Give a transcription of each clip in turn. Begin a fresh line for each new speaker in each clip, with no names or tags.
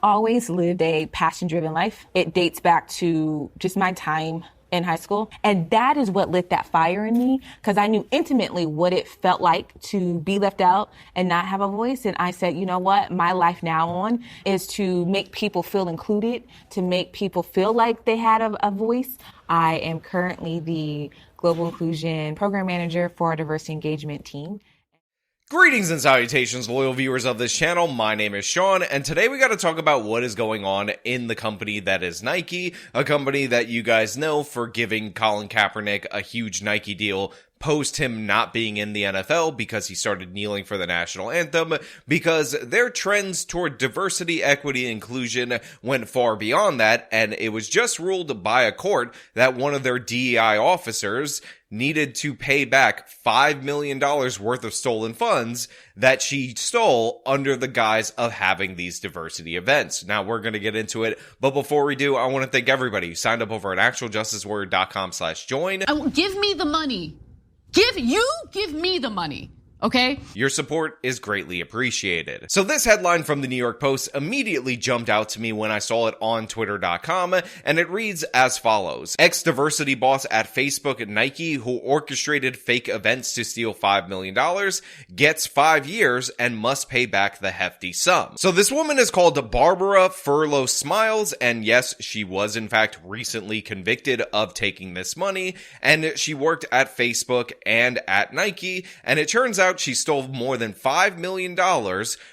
always lived a passion-driven life. It dates back to just my time in high school. And that is what lit that fire in me, because I knew intimately what it felt like to be left out and not have a voice. And I said, you know what, my life now on is to make people feel included, to make people feel like they had a voice. I am currently the Global Inclusion Program Manager for our Diversity Engagement team.
Greetings and salutations, loyal viewers of this channel. My name is Sean, and today we got to talk about what is going on in the company that is Nike, a company that you guys know for giving Colin Kaepernick a huge Nike deal post him not being in the NFL because he started kneeling for the national anthem, because their trends toward diversity, equity, and inclusion went far beyond that, and it was just ruled by a court that one of their DEI officers needed to pay back $5 million worth of stolen funds that she stole under the guise of having these diversity events. Now, we're going to get into it, but before we do, I want to thank everybody who signed up over at actualjusticewarrior.com/join.
Give me the money. Give me the money. Okay?
Your support is greatly appreciated. So this headline from the New York Post immediately jumped out to me when I saw it on twitter.com, and it reads as follows. Ex-diversity boss at Facebook Nike who orchestrated fake events to steal $5 million gets 5 years and must pay back the hefty sum. So this woman is called Barbara Furlow Smiles, and yes, she was in fact recently convicted of taking this money, and she worked at Facebook and at Nike, and it turns out she stole more than $5 million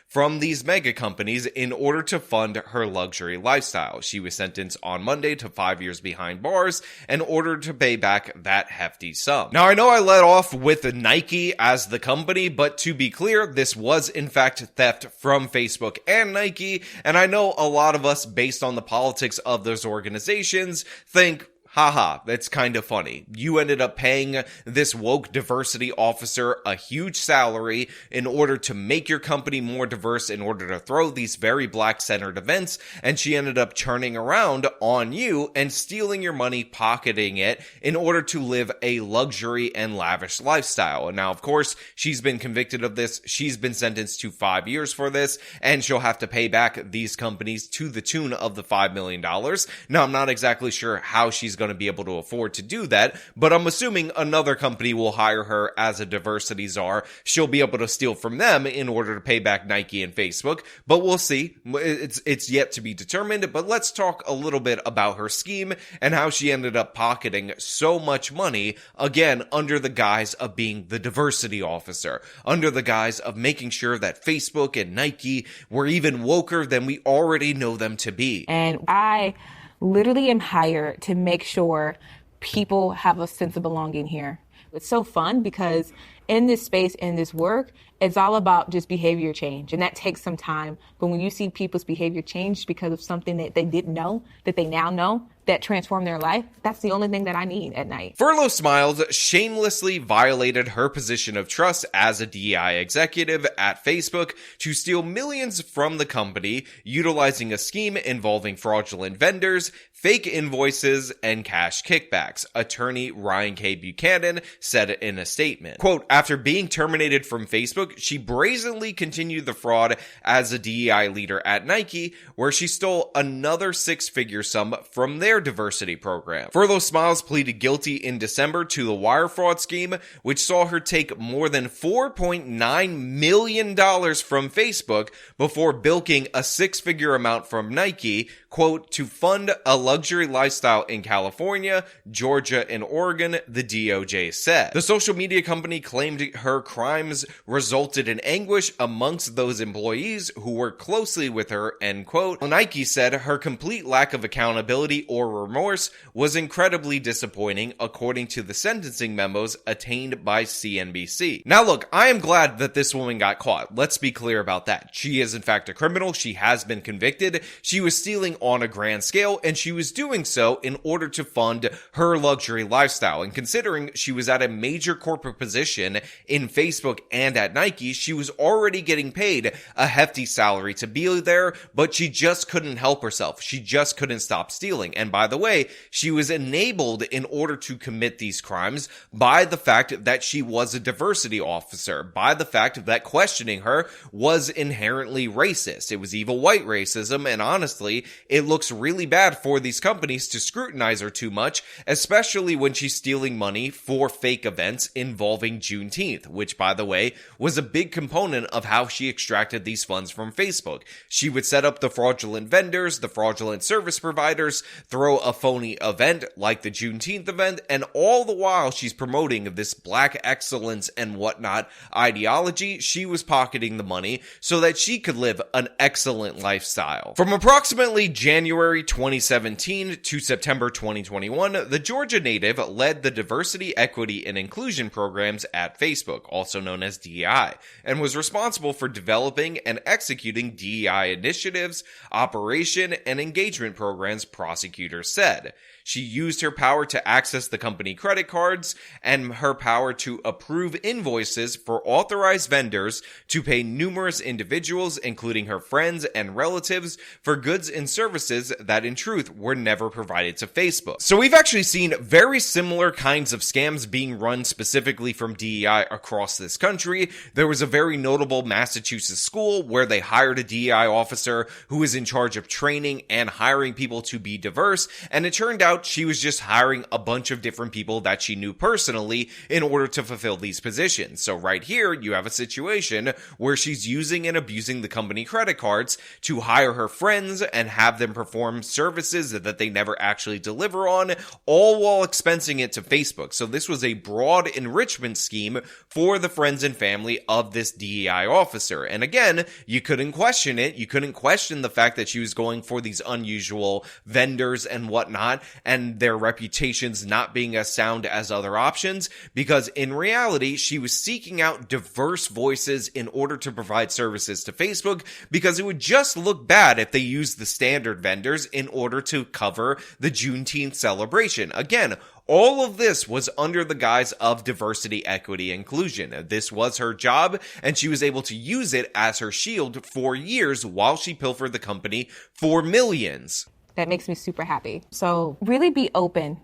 from these mega companies in order to fund her luxury lifestyle. She was sentenced on Monday to 5 years behind bars in order to pay back that hefty sum. Now, I know I led off with Nike as the company, but to be clear, this was in fact theft from Facebook and Nike, and I know a lot of us, based on the politics of those organizations, think, haha, that's kind of funny. You ended up paying this woke diversity officer a huge salary in order to make your company more diverse, in order to throw these very black-centered events, and she ended up turning around on you and stealing your money, pocketing it, in order to live a luxury and lavish lifestyle. And now, of course, she's been convicted of this. She's been sentenced to 5 years for this, and she'll have to pay back these companies to the tune of the $5 million. Now, I'm not exactly sure how she's going to be able to afford to do that, but I'm assuming another company will hire her as a diversity czar. She'll be able to steal from them in order to pay back Nike and Facebook, but we'll see. It's yet to be determined, but let's talk a little bit about her scheme and how she ended up pocketing so much money, again, under the guise of being the diversity officer, under the guise of making sure that Facebook and Nike were even woker than we already know them to be.
And I literally am hired to make sure people have a sense of belonging here. It's so fun because in this space, in this work, it's all about just behavior change. And that takes some time. But when you see people's behavior change because of something that they didn't know, that they now know, that transformed their life, that's the only thing that I need at night.
Furlow Smiles shamelessly violated her position of trust as a DEI executive at Facebook to steal millions from the company, utilizing a scheme involving fraudulent vendors, fake invoices, and cash kickbacks, attorney Ryan K. Buchanan said in a statement. Quote, after being terminated from Facebook, she brazenly continued the fraud as a DEI leader at Nike, where she stole another six-figure sum from their diversity program. Furlow Smiles pleaded guilty in December to the wire fraud scheme, which saw her take more than $4.9 million from Facebook before bilking a six-figure amount from Nike, quote, to fund a luxury lifestyle in California, Georgia, and Oregon, the DOJ said. The social media company claimed her crimes resulted in anguish amongst those employees who worked closely with her, end quote. Nike said her complete lack of accountability or remorse was incredibly disappointing, according to the sentencing memos attained by CNBC. Now look, I am glad that this woman got caught. Let's be clear about that. She is in fact a criminal. She has been convicted. She was stealing on a grand scale, and she was doing so in order to fund her luxury lifestyle. And considering she was at a major corporate position in Facebook and at Nike, she was already getting paid a hefty salary to be there, but she just couldn't help herself. She just couldn't stop stealing. And by the way, she was enabled in order to commit these crimes by the fact that she was a diversity officer, by the fact that questioning her was inherently racist. It was evil white racism, and honestly, it looks really bad for these companies to scrutinize her too much, especially when she's stealing money for fake events involving Juneteenth, which, by the way, was a big component of how she extracted these funds from Facebook. She would set up the fraudulent vendors, the fraudulent service providers, throw a phony event like the Juneteenth event, and all the while she's promoting this black excellence and whatnot ideology, she was pocketing the money so that she could live an excellent lifestyle. From approximately January 2017 to September 2021, the Georgia native led the Diversity, Equity, and Inclusion programs at Facebook, also known as DEI, and was responsible for developing and executing DEI initiatives, operation, and engagement programs, prosecutors said. She used her power to access the company credit cards and her power to approve invoices for authorized vendors to pay numerous individuals, including her friends and relatives, for goods and services that in truth were never provided to Facebook. So we've actually seen very similar kinds of scams being run specifically from DEI across this country. There was a very notable Massachusetts school where they hired a DEI officer who was in charge of training and hiring people to be diverse, and it turned out she was just hiring a bunch of different people that she knew personally in order to fulfill these positions. So right here, you have a situation where she's using and abusing the company credit cards to hire her friends and have them perform services that they never actually deliver on, all while expensing it to Facebook. So this was a broad enrichment scheme for the friends and family of this DEI officer. And again, you couldn't question it. You couldn't question the fact that she was going for these unusual vendors and whatnot, and their reputations not being as sound as other options, because in reality, she was seeking out diverse voices in order to provide services to Facebook, because it would just look bad if they used the standard vendors in order to cover the Juneteenth celebration. Again, all of this was under the guise of diversity, equity, inclusion. This was her job, and she was able to use it as her shield for years while she pilfered the company for millions.
That makes me super happy. So really be open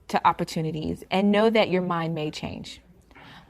to opportunities and know that your mind may change.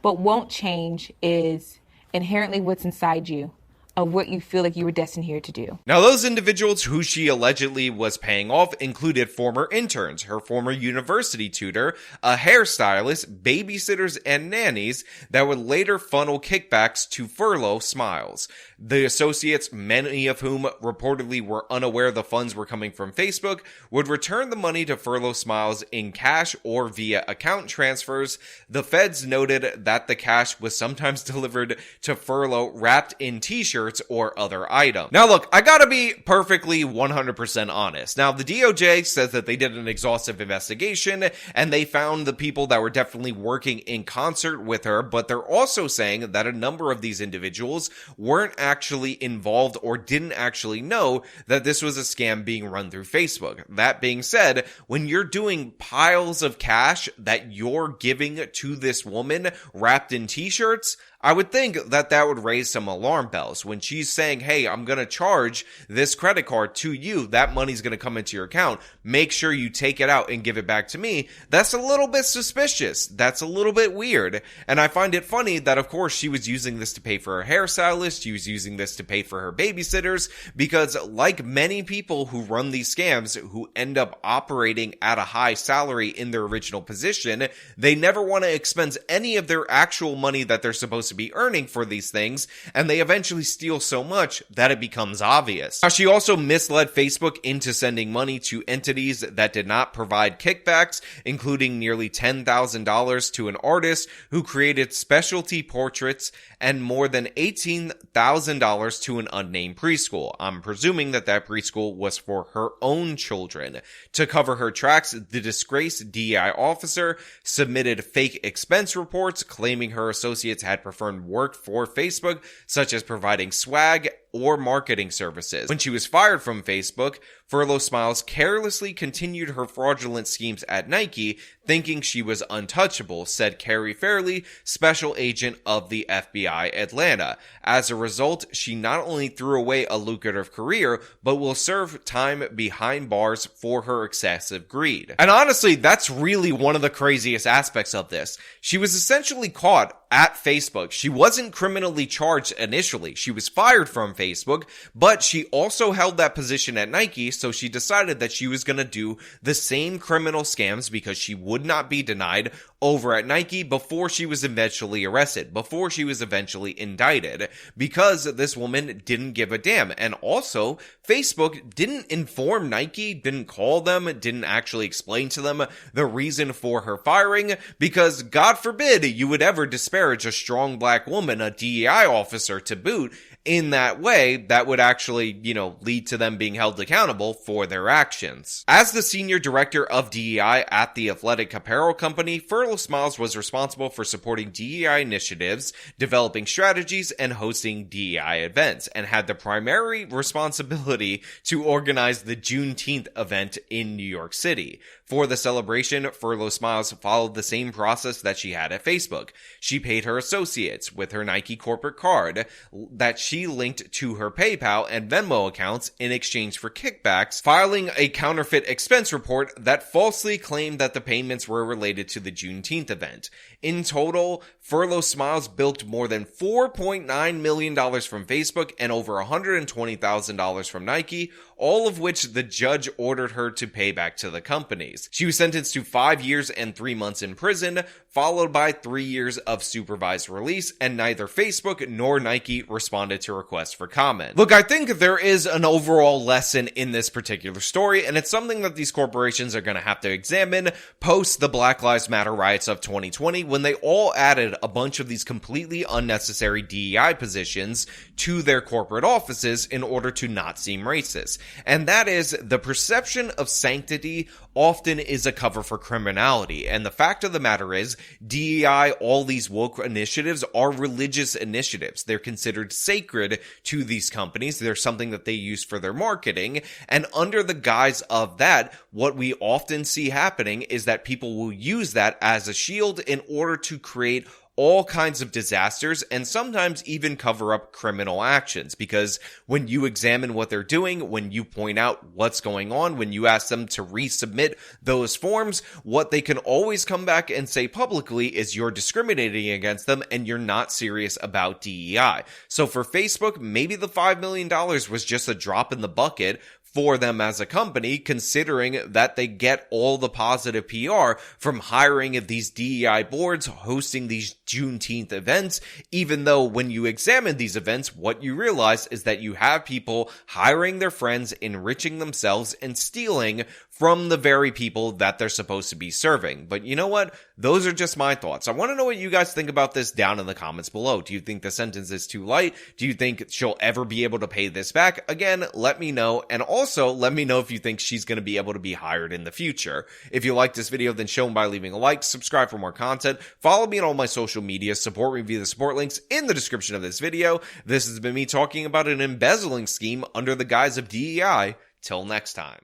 But won't change is inherently what's inside you, of what you feel like you were destined here to do.
Now, those individuals who she allegedly was paying off included former interns, her former university tutor, a hairstylist, babysitters, and nannies that would later funnel kickbacks to Furlough Smiles. The associates, many of whom reportedly were unaware the funds were coming from Facebook, would return the money to Furlough Smiles in cash or via account transfers. The feds noted that the cash was sometimes delivered to Furlough wrapped in t-shirts or other items. Now look, I gotta be perfectly 100% honest. Now the DOJ says that they did an exhaustive investigation and they found the people that were definitely working in concert with her, but they're also saying that a number of these individuals weren't actually involved or didn't actually know that this was a scam being run through Facebook. That being said, when you're doing piles of cash that you're giving to this woman wrapped in t-shirts, I would think that that would raise some alarm bells. When she's saying, hey, I'm going to charge this credit card to you, that money's going to come into your account, make sure you take it out and give it back to me, that's a little bit suspicious. That's a little bit weird. And I find it funny that, of course, she was using this to pay for her hairstylist, she was using this to pay for her babysitters, because like many people who run these scams who end up operating at a high salary in their original position, they never want to expense any of their actual money that they're supposed to be earning for these things, and they eventually steal so much that it becomes obvious. Now, she also misled Facebook into sending money to entities that did not provide kickbacks, including nearly $10,000 to an artist who created specialty portraits and more than $18,000 to an unnamed preschool. I'm presuming that that preschool was for her own children. To cover her tracks, the disgraced DEI officer submitted fake expense reports claiming her associates had performed work for Facebook, such as providing swag or marketing services. When she was fired from Facebook, Furlow Smiles carelessly continued her fraudulent schemes at Nike, thinking she was untouchable, said Carrie Fairley, special agent of the FBI Atlanta. As a result, she not only threw away a lucrative career, but will serve time behind bars for her excessive greed. And honestly, that's really one of the craziest aspects of this. She was essentially caught at Facebook. She wasn't criminally charged initially. She was fired from Facebook, but she also held that position at Nike, so she decided that she was going to do the same criminal scams because she would not be denied over at Nike before she was eventually arrested, before she was eventually indicted, because this woman didn't give a damn. And also, Facebook didn't inform Nike, didn't call them, didn't actually explain to them the reason for her firing, because God forbid you would ever disparage a strong black woman, a DEI officer to boot, in that way, that would actually, lead to them being held accountable for their actions. As the senior director of DEI at the athletic apparel company, Furlow Smiles was responsible for supporting DEI initiatives, developing strategies, and hosting DEI events, and had the primary responsibility to organize the Juneteenth event in New York City. For the celebration, Furlow Smiles followed the same process that she had at Facebook. She paid her associates with her Nike corporate card that she linked to her PayPal and Venmo accounts in exchange for kickbacks, filing a counterfeit expense report that falsely claimed that the payments were related to the Juneteenth event. In total, Furlow Smiles bilked more than $4.9 million from Facebook and over $120,000 from Nike, all of which the judge ordered her to pay back to the companies. She was sentenced to 5 years and 3 months in prison, followed by 3 years of supervised release, and neither Facebook nor Nike responded to requests for comment. Look, I think there is an overall lesson in this particular story, and it's something that these corporations are going to have to examine post the Black Lives Matter riots of 2020, when they all added a bunch of these completely unnecessary DEI positions to their corporate offices in order to not seem racist. And that is, the perception of sanctity often is a cover for criminality. And the fact of the matter is, DEI, all these woke initiatives are religious initiatives. They're considered sacred to these companies. They're something that they use for their marketing. And under the guise of that, what we often see happening is that people will use that as a shield in order to create all kinds of disasters and sometimes even cover up criminal actions, because when you examine what they're doing, when you point out what's going on, when you ask them to resubmit those forms, what they can always come back and say publicly is you're discriminating against them and you're not serious about DEI. So for Facebook, maybe the $5 million was just a drop in the bucket for them as a company, considering that they get all the positive PR from hiring these DEI boards, hosting these Juneteenth events, even though when you examine these events, what you realize is that you have people hiring their friends, enriching themselves, and stealing from the very people that they're supposed to be serving. But you know what? Those are just my thoughts. I want to know what you guys think about this down in the comments below. Do you think the sentence is too light? Do you think she'll ever be able to pay this back? Again, let me know. And also, let me know if you think she's going to be able to be hired in the future. If you like this video, then show them by leaving a like, subscribe for more content, follow me on all my social media, support me via the support links in the description of this video. This has been me talking about an embezzling scheme under the guise of DEI. Till next time.